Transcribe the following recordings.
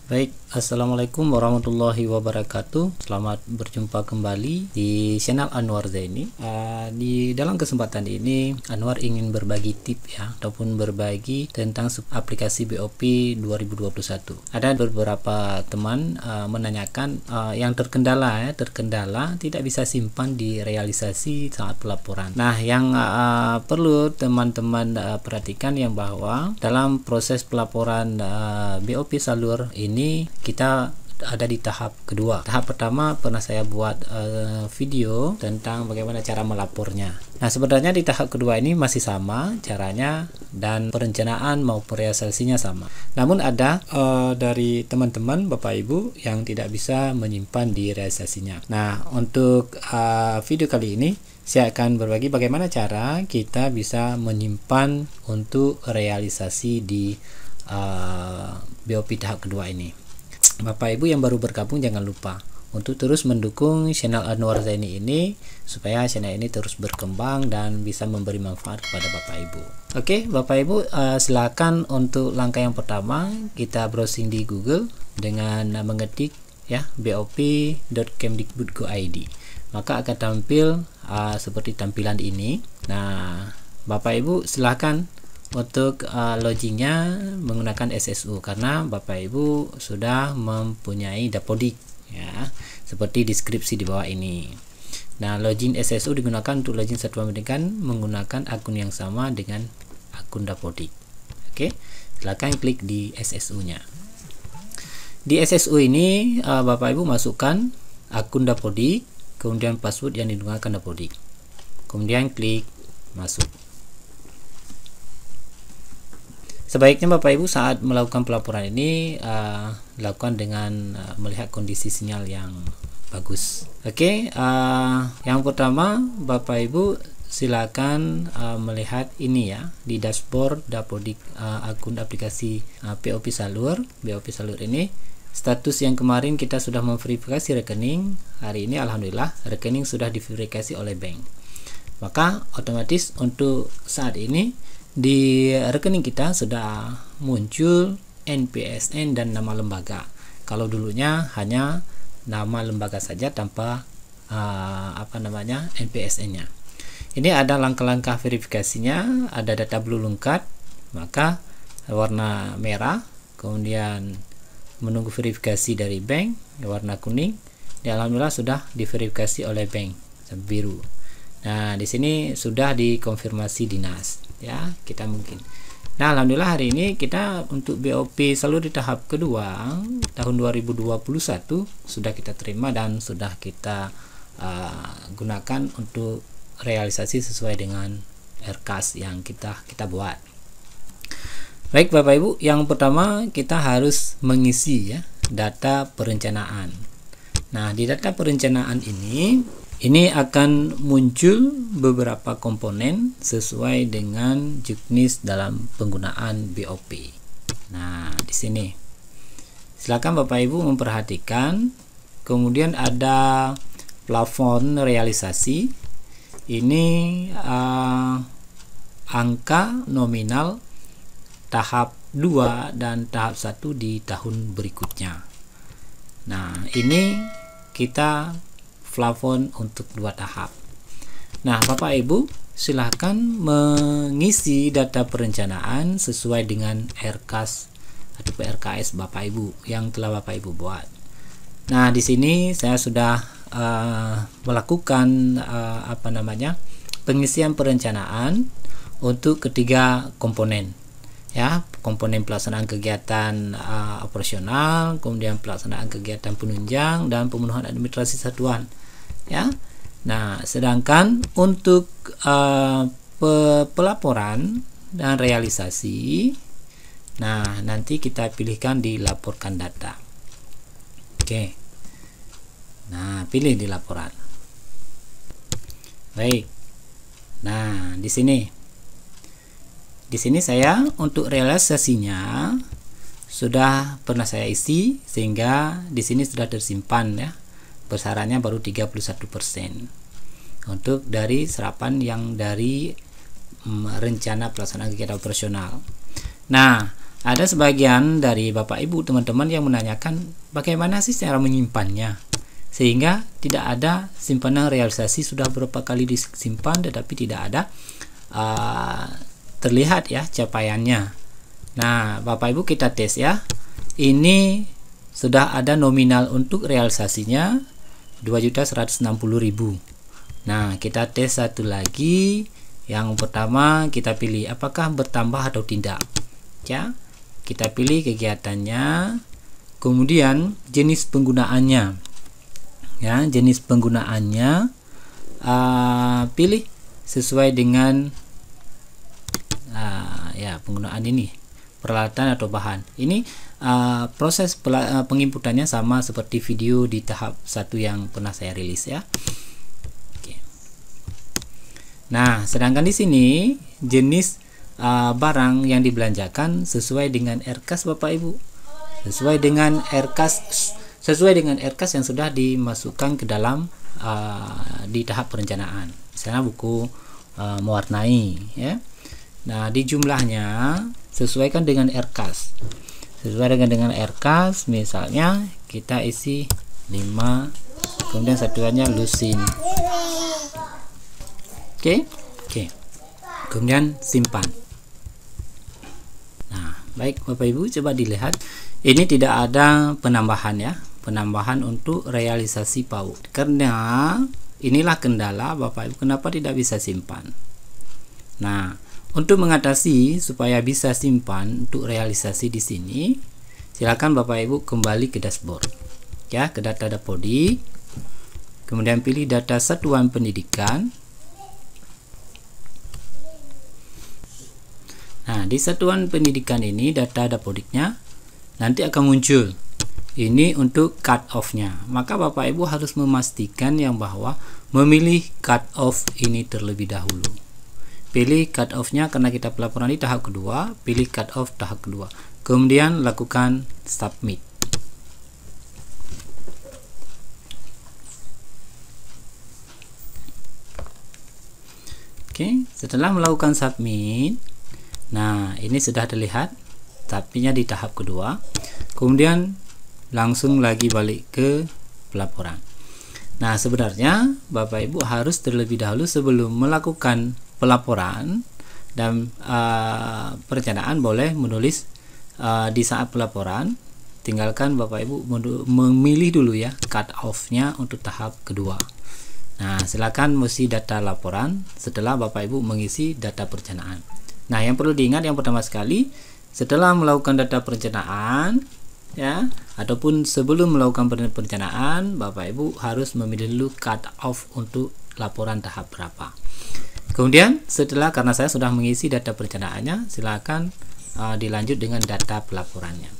Baik, assalamualaikum warahmatullahi wabarakatuh. Selamat berjumpa kembali di channel Anwar Zaini. Di dalam kesempatan ini Anwar ingin berbagi tip ya, ataupun berbagi tentang aplikasi BOP 2021. Ada beberapa teman menanyakan yang terkendala tidak bisa simpan di realisasi saat pelaporan. Nah, yang perlu teman-teman perhatikan yang bahwa dalam proses pelaporan BOP Salur ini kita ada di tahap kedua. Tahap pertama pernah saya buat video tentang bagaimana cara melapornya. Nah, sebenarnya di tahap kedua ini masih sama caranya dan perencanaan maupun realisasinya sama. Namun ada dari teman-teman Bapak Ibu yang tidak bisa menyimpan di realisasinya. Nah, untuk video kali ini saya akan berbagi bagaimana cara kita bisa menyimpan untuk realisasi di BOP tahap kedua ini. Bapak Ibu yang baru bergabung jangan lupa untuk terus mendukung channel Anwar Zaini ini supaya channel ini terus berkembang dan bisa memberi manfaat kepada Bapak Ibu. Oke, Bapak Ibu silakan untuk langkah yang pertama kita browsing di Google dengan mengetik ya bop.kemdikbud.go.id. Maka akan tampil seperti tampilan ini. Nah, Bapak Ibu silakan untuk logingnya menggunakan SSU karena Bapak Ibu sudah mempunyai Dapodik ya, seperti deskripsi di bawah ini. Nah, login SSU digunakan untuk login satuan pendidikan menggunakan akun yang sama dengan akun Dapodik. Oke, silakan klik di SSU-nya. Di SSU ini Bapak Ibu masukkan akun Dapodik, kemudian password yang digunakan Dapodik, kemudian klik masuk. Sebaiknya Bapak Ibu saat melakukan pelaporan ini lakukan dengan melihat kondisi sinyal yang bagus. Oke, yang pertama Bapak Ibu silakan melihat ini ya di dashboard Dapodik akun aplikasi BOP Salur. BOP Salur ini status yang kemarin kita sudah memverifikasi rekening. Hari ini alhamdulillah rekening sudah diverifikasi oleh bank. Maka otomatis untuk saat ini di rekening kita sudah muncul NPSN dan nama lembaga. Kalau dulunya hanya nama lembaga saja tanpa NPSN-nya. Ini ada langkah-langkah verifikasinya, ada data blue lengkap, maka warna merah, kemudian menunggu verifikasi dari bank warna kuning. Alhamdulillah sudah diverifikasi oleh bank biru. Nah, di sini sudah dikonfirmasi dinas ya, kita mungkin. Nah, alhamdulillah hari ini kita untuk BOP Salur di tahap kedua tahun 2021 sudah kita terima dan sudah kita gunakan untuk realisasi sesuai dengan RKAS yang kita buat. Baik Bapak Ibu, yang pertama kita harus mengisi ya data perencanaan. Nah, di data perencanaan ini akan muncul beberapa komponen sesuai dengan juknis dalam penggunaan BOP. Nah, di sini silakan Bapak Ibu memperhatikan. Kemudian ada plafon realisasi. Ini angka nominal tahap 2 dan tahap 1 di tahun berikutnya. Nah, ini kita plafon untuk 2 tahap. Nah, Bapak Ibu silahkan mengisi data perencanaan sesuai dengan RKAS atau RKS Bapak Ibu yang telah Bapak Ibu buat. Nah, di sini saya sudah melakukan pengisian perencanaan untuk ketiga komponen ya, komponen pelaksanaan kegiatan operasional, kemudian pelaksanaan kegiatan penunjang dan pemenuhan administrasi satuan ya. Nah, sedangkan untuk pelaporan dan realisasi, nah nanti kita pilihkan di laporkan data. Oke, nah pilih di laporan. Baik, nah di sini saya untuk realisasinya sudah pernah saya isi sehingga di sini sudah tersimpan ya. Besarannya baru 31% untuk dari serapan yang dari rencana pelaksanaan kegiatan operasional. Nah, ada sebagian dari Bapak Ibu teman-teman yang menanyakan bagaimana sih cara menyimpannya, sehingga tidak ada simpanan realisasi sudah berapa kali disimpan tetapi tidak ada terlihat ya capaiannya. Nah, Bapak Ibu kita tes ya. Ini sudah ada nominal untuk realisasinya 2.160.000. Nah, kita tes satu lagi. Yang pertama kita pilih apakah bertambah atau tidak. Ya. Kita pilih kegiatannya, kemudian jenis penggunaannya. Ya, jenis penggunaannya pilih sesuai dengan ya penggunaan ini, peralatan atau bahan. Ini proses penginputannya sama seperti video di tahap 1 yang pernah saya rilis ya. Oke. Nah, sedangkan di sini jenis barang yang dibelanjakan sesuai dengan RKAS Bapak Ibu, sesuai dengan RKAS yang sudah dimasukkan ke dalam di tahap perencanaan. Misalnya buku mewarnai ya. Nah, di jumlahnya sesuaikan dengan RKAS. Sesuai dengan RKAS, misalnya kita isi 5, kemudian satuannya lusin. Oke. Kemudian simpan. Nah, baik Bapak Ibu, coba dilihat. Ini tidak ada penambahan ya, penambahan untuk realisasi PAUD. Karena inilah kendala Bapak Ibu kenapa tidak bisa simpan. Nah, untuk mengatasi supaya bisa simpan untuk realisasi di sini, silakan Bapak Ibu kembali ke dashboard. Ya, ke data Dapodik. Kemudian pilih data satuan pendidikan. Nah, di satuan pendidikan ini data Dapodiknya nanti akan muncul. Ini untuk cut off-nya. Maka Bapak Ibu harus memastikan yang bahwa memilih cut off ini terlebih dahulu. Pilih cut off-nya karena kita pelaporan di tahap kedua, pilih cut off tahap kedua. Kemudian lakukan submit. Oke, setelah melakukan submit, nah ini sudah terlihat tapnya di tahap kedua. Kemudian langsung lagi balik ke pelaporan. Nah, sebenarnya Bapak Ibu harus terlebih dahulu sebelum melakukan pelaporan dan perencanaan boleh menulis di saat pelaporan, tinggalkan Bapak Ibu memilih dulu ya cut off-nya untuk tahap kedua. Nah, silakan mengisi data laporan setelah Bapak Ibu mengisi data perencanaan. Nah, yang perlu diingat yang pertama sekali, setelah melakukan data perencanaan ya, ataupun sebelum melakukan perencanaan, Bapak Ibu harus memilih dulu cut off untuk laporan tahap berapa. Kemudian setelah, karena saya sudah mengisi data perencanaannya, silakan dilanjut dengan data pelaporannya.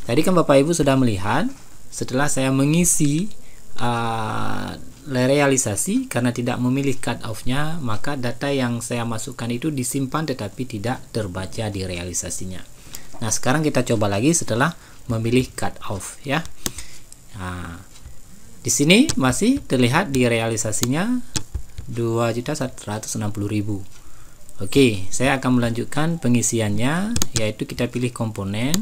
Tadi kan Bapak Ibu sudah melihat setelah saya mengisi realisasi, karena tidak memilih cut off-nya, maka data yang saya masukkan itu disimpan tetapi tidak terbaca di realisasinya. Nah, sekarang kita coba lagi setelah memilih cut off ya. Nah, di sini masih terlihat di realisasinya 2.160.000. Oke, saya akan melanjutkan pengisiannya, yaitu kita pilih komponen.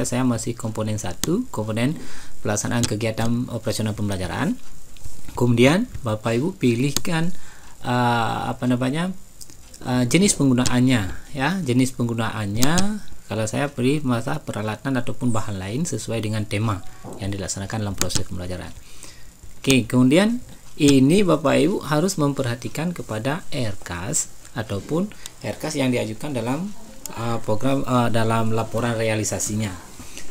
Saya masih komponen 1, komponen pelaksanaan kegiatan operasional pembelajaran. Kemudian Bapak Ibu pilihkan jenis penggunaannya ya, jenis penggunaannya. Kalau saya pilih masa peralatan ataupun bahan lain sesuai dengan tema yang dilaksanakan dalam proses pembelajaran. Oke, kemudian ini Bapak Ibu harus memperhatikan kepada RKAS ataupun RKAS yang diajukan dalam program dalam laporan realisasinya.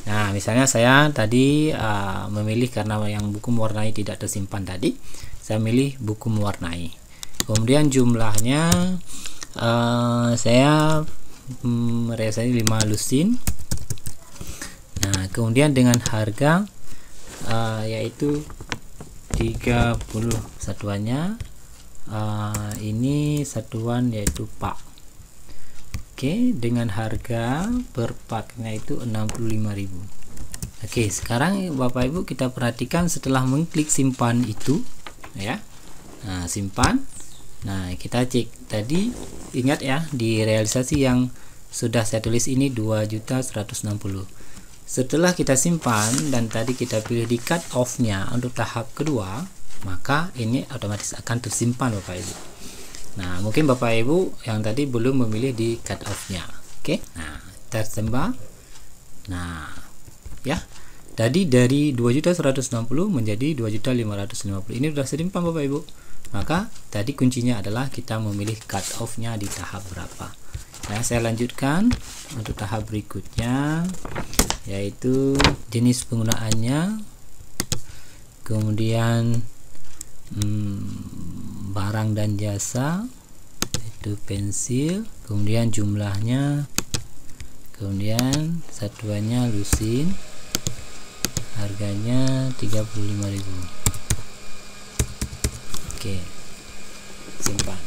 Nah, misalnya saya tadi memilih karena yang buku mewarnai tidak tersimpan tadi, saya milih buku mewarnai. Kemudian jumlahnya saya realisasi 5 lusin. Nah, kemudian dengan harga yaitu 30 satuannya. Ini satuan yaitu pak. Oke, dengan harga per paknya itu 65.000. Oke, sekarang Bapak Ibu kita perhatikan setelah mengklik simpan itu ya. Nah, simpan. Nah, kita cek tadi, ingat ya, di realisasi yang sudah saya tulis ini 2.160.000. Setelah kita simpan dan tadi kita pilih di cut off nya untuk tahap kedua, maka ini otomatis akan tersimpan Bapak Ibu. Nah, mungkin Bapak Ibu yang tadi belum memilih di cut off nya. Oke, nah tertembak. Nah ya, tadi dari 2.160 menjadi 2.550. ini sudah tersimpan Bapak Ibu. Maka tadi kuncinya adalah kita memilih cut off nya di tahap berapa. Nah, saya lanjutkan untuk tahap berikutnya, yaitu jenis penggunaannya, kemudian barang dan jasa, itu pensil, kemudian jumlahnya, kemudian satuannya lusin, harganya 35.000. Oke, simpan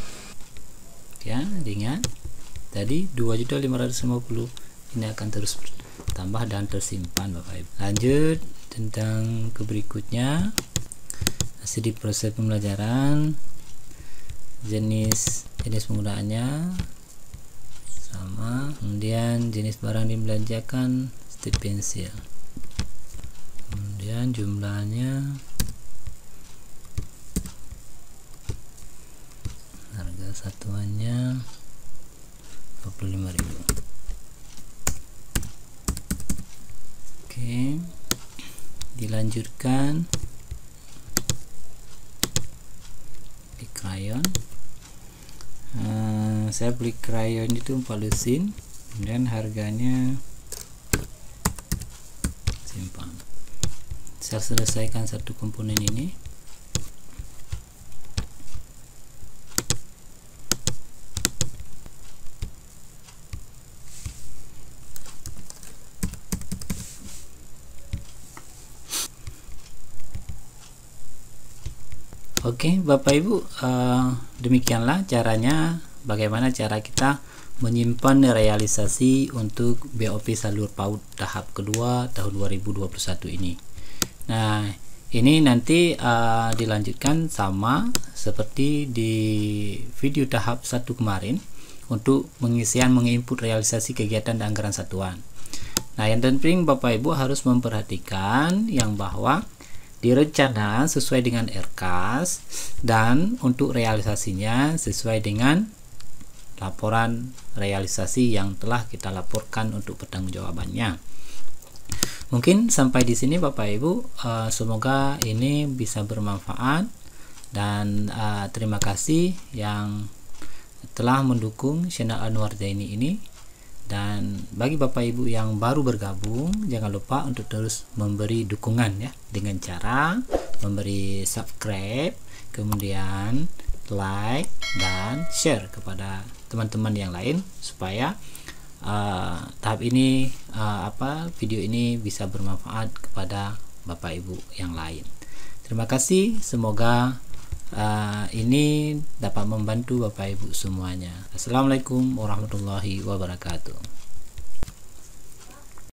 ya. Ingat tadi 2.550.000 ini akan terus tambah dan tersimpan Bapak Ibu. Lanjut tentang ke berikutnya, masih di proses pembelajaran. Jenis penggunaannya sama, kemudian jenis barang dibelanjakan strip pensil, kemudian jumlahnya, harga satuannya 25.000. Oke, dilanjutkan di krayon. Saya beli krayon itu 4 lusin, kemudian harganya, simpan. Saya selesaikan satu komponen ini. Oke Bapak Ibu, demikianlah caranya, bagaimana cara kita menyimpan realisasi untuk BOP salur PAUD tahap kedua tahun 2021 ini. Nah, ini nanti dilanjutkan sama seperti di video tahap 1 kemarin untuk menginput realisasi kegiatan dan anggaran satuan. Nah, yang penting Bapak Ibu harus memperhatikan yang bahwa direncana sesuai dengan RKAS dan untuk realisasinya sesuai dengan laporan realisasi yang telah kita laporkan untuk pertanggungjawabannya. Mungkin sampai di sini Bapak Ibu, semoga ini bisa bermanfaat dan terima kasih yang telah mendukung channel Anwar Zaini ini. Dan bagi Bapak Ibu yang baru bergabung, jangan lupa untuk terus memberi dukungan ya, dengan cara memberi subscribe, kemudian like dan share kepada teman-teman yang lain supaya tahap ini video ini bisa bermanfaat kepada Bapak Ibu yang lain. Terima kasih, semoga ini dapat membantu Bapak Ibu semuanya. Assalamualaikum warahmatullahi wabarakatuh.